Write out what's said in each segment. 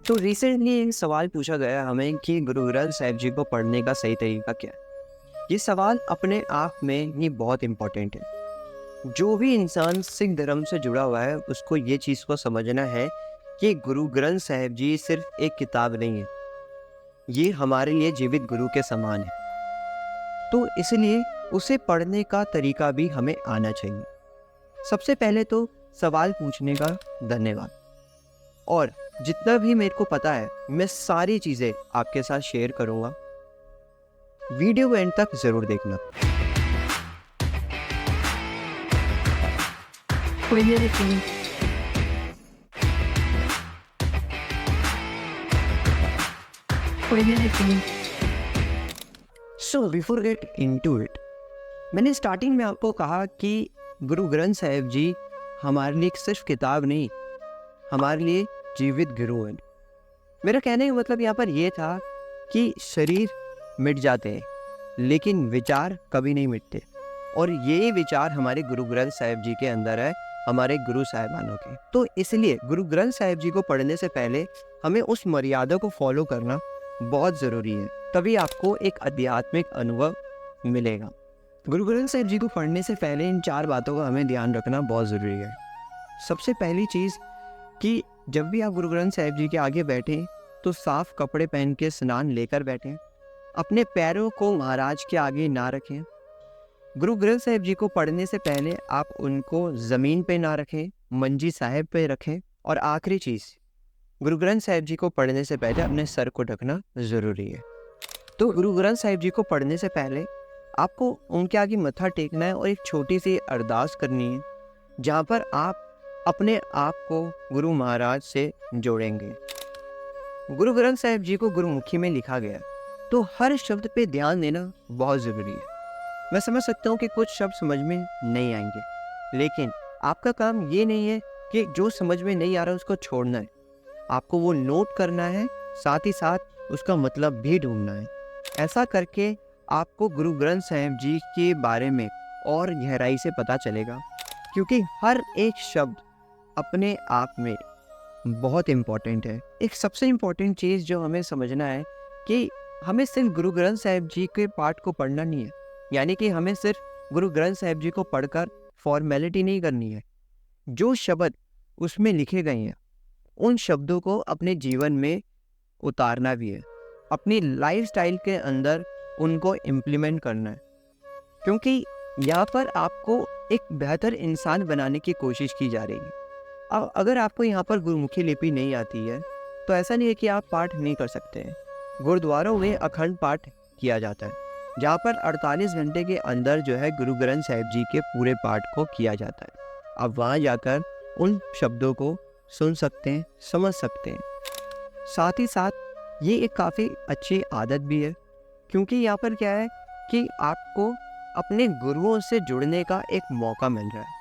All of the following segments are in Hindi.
तो रिसेंटली एक सवाल पूछा गया हमें कि गुरु ग्रंथ साहिब जी को पढ़ने का सही तरीका क्या है। ये सवाल अपने आप में ही बहुत इम्पोर्टेंट है। जो भी इंसान सिख धर्म से जुड़ा हुआ है उसको ये चीज़ को समझना है कि गुरु ग्रंथ साहिब जी सिर्फ एक किताब नहीं है, ये हमारे लिए जीवित गुरु के समान है। तो इसलिए उसे पढ़ने का तरीका भी हमें आना चाहिए। सबसे पहले तो सवाल पूछने का धन्यवाद। और जितना भी मेरे को पता है मैं सारी चीज़ें आपके साथ शेयर करूँगा। वीडियो को एंड तक ज़रूर देखना। So before get into it, मैंने स्टार्टिंग में आपको कहा कि गुरु ग्रंथ साहिब जी हमारे लिए सिर्फ किताब नहीं, हमारे लिए जीवित गुरु हैं। मेरा कहने का मतलब यहाँ पर यह था कि शरीर मिट जाते हैं लेकिन विचार कभी नहीं मिटते, और ये विचार हमारे गुरु ग्रंथ साहिब जी के अंदर है, हमारे गुरु साहिबानों के। तो इसलिए गुरु ग्रंथ साहिब जी को पढ़ने से पहले हमें उस मर्यादा को फॉलो करना बहुत ज़रूरी है, तभी आपको एक आध्यात्मिक अनुभव मिलेगा। गुरु ग्रंथ साहिब जी को पढ़ने से पहले इन 4 बातों का हमें ध्यान रखना बहुत ज़रूरी है। सबसे पहली चीज़ कि जब भी आप गुरु ग्रंथ साहिब जी के आगे बैठें तो साफ कपड़े पहन के स्नान लेकर बैठें। अपने पैरों को महाराज के आगे ना रखें। गुरु ग्रंथ साहिब जी को पढ़ने से पहले आप उनको ज़मीन पे ना रखें, मंजी साहिब पे रखें। और आखिरी चीज़, गुरु ग्रंथ साहिब जी को पढ़ने से पहले अपने सर को ढकना ज़रूरी है। तो गुरु ग्रंथ साहिब जी को पढ़ने से पहले आपको उनके आगे मत्था टेकना है और एक छोटी सी अरदास करनी है, जहाँ पर आप अपने आप को गुरु महाराज से जोड़ेंगे। गुरु ग्रंथ साहिब जी को गुरुमुखी में लिखा गया, तो हर शब्द पे ध्यान देना बहुत ज़रूरी है। मैं समझ सकता हूँ कि कुछ शब्द समझ में नहीं आएंगे, लेकिन आपका काम ये नहीं है कि जो समझ में नहीं आ रहा उसको छोड़ना है। आपको वो नोट करना है, साथ ही साथ उसका मतलब भी ढूंढना है। ऐसा करके आपको गुरु ग्रंथ साहिब जी के बारे में और गहराई से पता चलेगा, क्योंकि हर एक शब्द अपने आप में बहुत इम्पॉर्टेंट है। एक सबसे इम्पॉर्टेंट चीज़ जो हमें समझना है कि हमें सिर्फ गुरु ग्रंथ साहिब जी के पाठ को पढ़ना नहीं है, यानी कि हमें सिर्फ गुरु ग्रंथ साहिब जी को पढ़कर फॉर्मेलिटी नहीं करनी है। जो शब्द उसमें लिखे गए हैं उन शब्दों को अपने जीवन में उतारना भी है, अपनी लाइफस्टाइल के अंदर उनको इम्प्लीमेंट करना है, क्योंकि यहाँ पर आपको एक बेहतर इंसान बनाने की कोशिश की जा रही है। अब अगर आपको यहाँ पर गुरुमुखी लिपि नहीं आती है तो ऐसा नहीं है कि आप पाठ नहीं कर सकते हैं। गुरुद्वारों में अखंड पाठ किया जाता है, जहाँ पर 48 घंटे के अंदर जो है गुरु ग्रंथ साहिब जी के पूरे पाठ को किया जाता है। आप वहाँ जाकर उन शब्दों को सुन सकते हैं, समझ सकते हैं। साथ ही साथ ये एक काफ़ी अच्छी आदत भी है, क्योंकि यहाँ पर क्या है कि आपको अपने गुरुओं से जुड़ने का एक मौका मिल रहा है।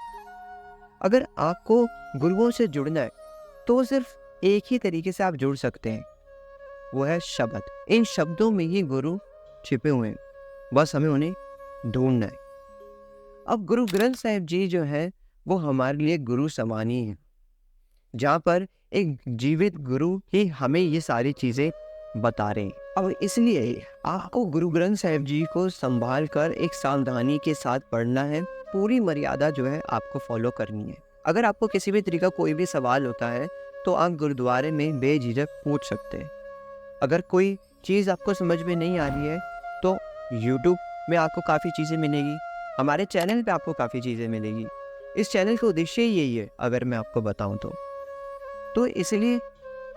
अगर आपको गुरुओं से जुड़ना है तो सिर्फ एक ही तरीके से आप जुड़ सकते हैं, वो है शब्द। इन शब्दों में ही गुरु छिपे हुए हैं, बस हमें उन्हें ढूंढना है। अब गुरु ग्रंथ साहिब जी जो है वो हमारे लिए गुरु समान ही है, जहाँ पर एक जीवित गुरु ही हमें ये सारी चीज़ें बता रहे हैं। अब इसलिए आपको गुरु ग्रंथ साहिब जी को संभाल कर एक सावधानी के साथ पढ़ना है। पूरी मर्यादा जो है आपको फॉलो करनी है। अगर आपको किसी भी तरीका कोई भी सवाल होता है तो आप गुरुद्वारे में बेझिझक पूछ सकते हैं। अगर कोई चीज़ आपको समझ में नहीं आ रही है तो YouTube में आपको काफ़ी चीज़ें मिलेगी, हमारे चैनल पे आपको काफ़ी चीज़ें मिलेगी। इस चैनल का उद्देश्य यही है, अगर मैं आपको बताऊं तो इसलिए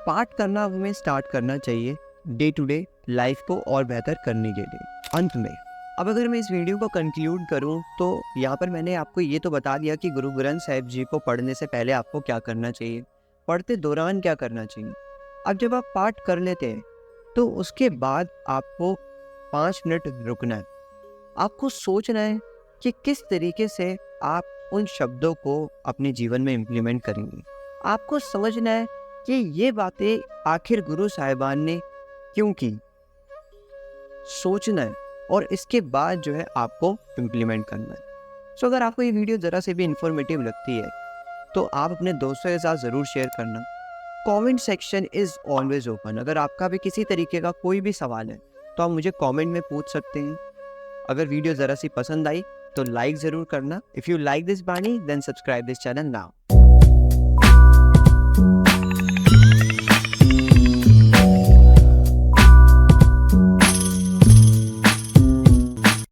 पाठ करना हमें स्टार्ट करना चाहिए डे टू डे लाइफ को और बेहतर करने के लिए। अंत में अब अगर मैं इस वीडियो को कंक्लूड करूं तो यहाँ पर मैंने आपको ये तो बता दिया कि गुरु ग्रंथ साहिब जी को पढ़ने से पहले आपको क्या करना चाहिए, पढ़ते दौरान क्या करना चाहिए। अब जब आप पाठ कर लेते हैं तो उसके बाद आपको 5 मिनट रुकना है। आपको सोचना है कि किस तरीके से आप उन शब्दों को अपने जीवन में इम्प्लीमेंट करेंगे। आपको समझना है कि ये बातें आखिर गुरु साहिबान ने क्यों की, सोचना है और इसके बाद जो है आपको इम्प्लीमेंट करना है। सो अगर आपको ये वीडियो ज़रा से भी इंफॉर्मेटिव लगती है तो आप अपने दोस्तों के साथ ज़रूर शेयर करना। Comment section is always open. अगर आपका भी किसी तरीके का कोई भी सवाल है तो आप मुझे कमेंट में पूछ सकते हैं। अगर वीडियो ज़रा सी पसंद आई तो लाइक ज़रूर करना। इफ़ यू लाइक दिस बानी then subscribe this channel now.